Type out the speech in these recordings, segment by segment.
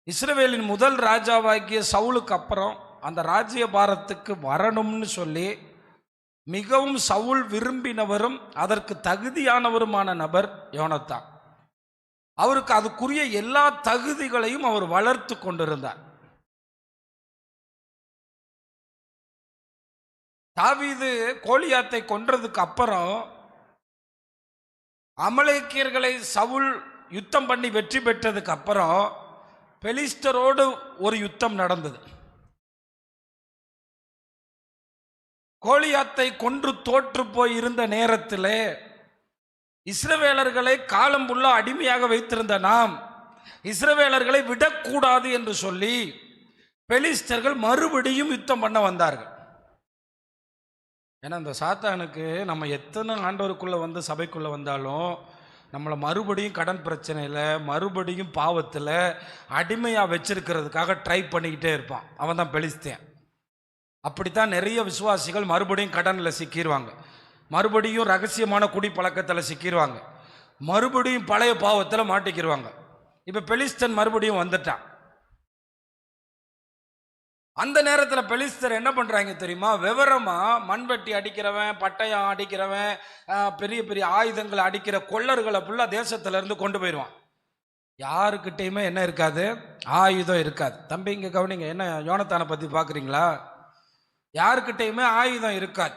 இஸ்ரவேலின் முதல் ராஜாவாகிய சவுலுக்கு அப்புறம் அந்த ராஜ்ய பாரத்துக்கு வரணும்னு சொல்லி மிகவும் சவுல் விரும்பினவரும் அதற்கு தகுதியானவருமான நபர் யோனத்தான். அவருக்கு அதுக்குரிய எல்லா தகுதிகளையும் அவர் வளர்த்து கொண்டிருந்தார். தாவீது கோலியாத்தை கொன்றதுக்கு அப்புறம் அமலேக்கியர்களை சவுல் யுத்தம் பண்ணி வெற்றி பெற்றதுக்கு அப்புறம் பெலிஸ்டரோடு ஒரு யுத்தம் நடந்தது. கோலியாத்தை கொன்று தோற்று போய் இருந்த நேரத்தில் இஸ்ரவேலர்களை காலம் புள்ள அடிமையாக வைத்திருந்த நாம் இஸ்ரவேலர்களை விடக்கூடாது என்று சொல்லி பெலிஸ்டர்கள் மறுபடியும் யுத்தம் பண்ண வந்தார்கள். ஏன்னா இந்த சாத்தானுக்கு நம்ம எத்தனை ஆண்டவருக்குள்ளே வந்து சபைக்குள்ளே வந்தாலும் நம்மளை மறுபடியும் கடன் பிரச்சனையில் மறுபடியும் பாவத்தில் அடிமையாக வச்சிருக்கிறதுக்காக ட்ரை பண்ணிக்கிட்டே இருப்பான். அவன் தான் பெலிஸ்தேன். அப்படித்தான் நிறைய விசுவாசிகள் மறுபடியும் கடனில் சிக்கிடுவாங்க, மறுபடியும் ரகசியமான குடிப்பழக்கத்தில் சிக்கிடுவாங்க, மறுபடியும் பழைய பாவத்தில் மாட்டிக்கிடுவாங்க. இப்போ பெலிஸ்தன் மறுபடியும் வந்துட்டான். அந்த நேரத்தில் பெலிஸ்தர் என்ன பண்ணுறாங்க தெரியுமா? விவரமாக மண்வெட்டி அடிக்கிறவன், பட்டயம் அடிக்கிறவன், பெரிய பெரிய ஆயுதங்களை அடிக்கிற கொள்ளர்களை ஃபுல்லாக தேசத்திலேருந்து கொண்டு போயிடுவான். யாருக்கிட்டையுமே என்ன இருக்காது? ஆயுதம் இருக்காது. தம்பி இங்கே கவனிங்க, என்ன யோனத்தானை பற்றி பார்க்குறீங்களா? யாருக்கிட்டையுமே ஆயுதம் இருக்காது.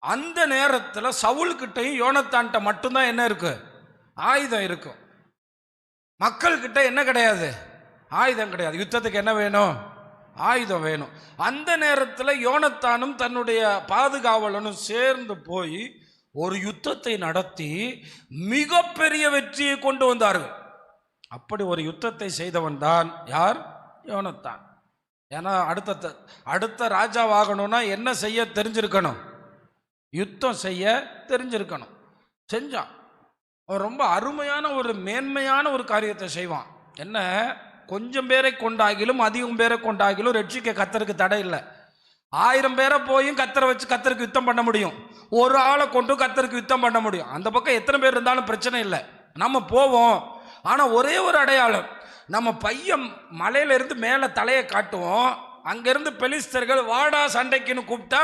அந்த நேரத்தில் சவுல்கிட்டையும் யோனத்தான்கிட்ட மட்டும்தான் என்ன இருக்கு? ஆயுதம் இருக்கும். மக்கள்கிட்ட என்ன கிடையாது? ஆயுதம் கிடையாது. யுத்தத்துக்கு என்ன வேணும்? ஆயுதம் வேணும். அந்த நேரத்தில் யோனத்தானும் தன்னுடைய பாதுகாவலனும் சேர்ந்து போய் ஒரு யுத்தத்தை நடத்தி மிகப்பெரிய வெற்றியை கொண்டு வந்தார்கள். அப்படி ஒரு யுத்தத்தை செய்தவன் தான் யார்? யோனத்தான். ஏன்னா அடுத்த ராஜாவாகணும்னா என்ன செய்ய தெரிஞ்சிருக்கணும்? யுத்தம் செய்ய தெரிஞ்சிருக்கணும். செஞ்சான். அவன் ரொம்ப அருமையான ஒரு மேன்மையான ஒரு காரியத்தை செய்வான். என்ன? கொஞ்சம் பேரை கொண்டாகிலும் அதிகம் பேரை கொண்டாகிலும் ரட்சிக்க கர்த்தருக்கு தடை இல்லை. 1000 பேரை போயும் கர்த்தரை வச்சு கர்த்தருக்கு யுத்தம் பண்ண முடியும். ஒரு ஆளை கொண்டு கர்த்தருக்கு யுத்தம் பண்ண முடியும். அந்த பக்கம் எத்தனை பேர் இருந்தாலும் பிரச்சனை இல்லை, நம்ம போவோம். ஆனால் ஒரே ஒரு அடையாளம், நம்ம பையன் மலையிலிருந்து மேலே தலையை காட்டுவோம். அங்கேருந்து பெலிஸ்தர்கள் வாடா சண்டைக்குன்னு கூப்பிட்டா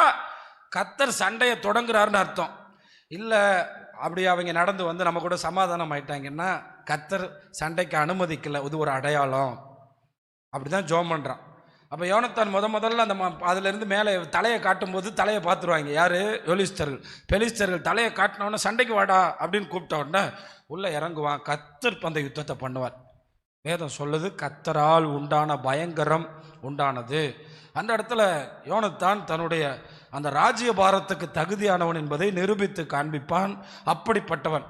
கர்த்தர் சண்டையை தொடங்குறாருன்னு அர்த்தம். இல்லை அப்படி அவங்க நடந்து வந்து நம்ம கூட சமாதானம் ஆயிட்டாங்கன்னா கர்த்தர் சண்டைக்கு அனுமதிக்கலை, இது ஒரு அடையாளம். அப்படி தான் ஜோம் பண்ணுறான். அப்போ யோனத்தான் முதல்ல அந்த அதிலேருந்து மேலே தலையை காட்டும்போது தலையை பார்த்துருவாங்க. யார்? பெலிஸ்தர்கள். பெலிஸ்தர்கள் தலையை காட்டினோடனே சண்டைக்கு வாடா அப்படின்னு கூப்பிட்ட உடனே உள்ளே இறங்குவான். கர்த்தர் அந்த யுத்தத்தை பண்ணுவார். வேதம் சொல்லுது, கர்த்தரால் உண்டான பயங்கரம் உண்டானது. அந்த இடத்துல யோனத்தான் தன்னுடைய அந்த ராஜ்ய பாரத்துக்கு தகுதியானவன் என்பதை நிரூபித்து காண்பிப்பான். அப்படிப்பட்டவன்.